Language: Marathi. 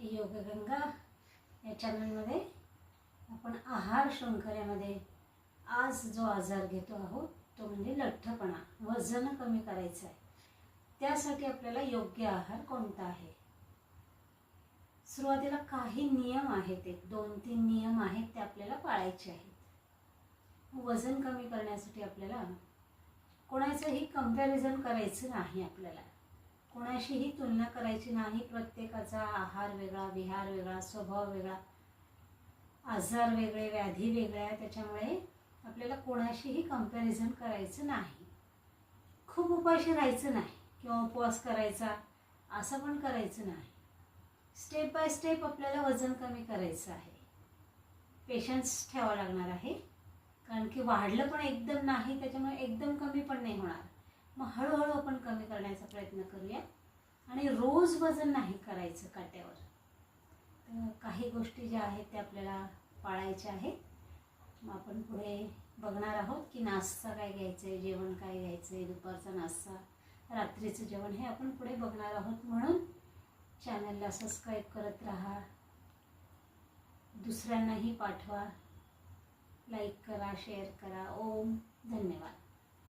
योगगंगा या चॅनलमध्ये आपण आहार शृंखलेमध्ये आज जो आजार घेतो आहोत तो म्हणजे लठ्ठपणा, वजन कमी करायचं आहे। त्यासाठी आपल्याला योग्य आहार कोणता आहे। सुरुवातीला काही नियम आहेत, एक 2-3 नियम आहेत ते आपल्याला पाळायचे आहेत। वजन कमी करण्यासाठी आपल्याला कोणाचंही कंपॅरिझन करायचं नाही, आपल्याला कोणाशीही तुलना करायची नाही। प्रत्येकाचा आहार वेगळा, विहार वेगळा, स्वभाव वेगळा, आजार वेगळे, व्याधी वेगळ्या, त्याच्यामुळे आपल्याला कोणाशीही कंपॅरिझन करायचं नाही। खूप उपाशी राहायचं नाही किंवा उपवास करायचा असं पण करायचं नाही। स्टेप बाय स्टेप आपल्याला वजन कमी करायचं आहे। पेशन्स ठेवावा लागणार आहे, कारण की वाढलं पण एकदम नाही, त्याच्यामुळे एकदम कमी पण नाही होणार। मग हळूहळू आपण कमी करण्याचा प्रयत्न करूया आणि रोज वजन नाही करायचं काट्यावर। तर काही गोष्टी ज्या आहेत त्या आपल्याला पाळायच्या आहेत। मग आपण पुढे बघणार आहोत की नाश्ता काय घ्यायचं आहे, जेवण काय घ्यायचं आहे, दुपारचा नाश्ता, रात्रीचं जेवण, हे आपण पुढे बघणार आहोत। म्हणून चॅनलला सबस्क्राईब करत राहा, दुसऱ्यांनाही पाठवा, लाईक करा, शेअर करा। ओम धन्यवाद।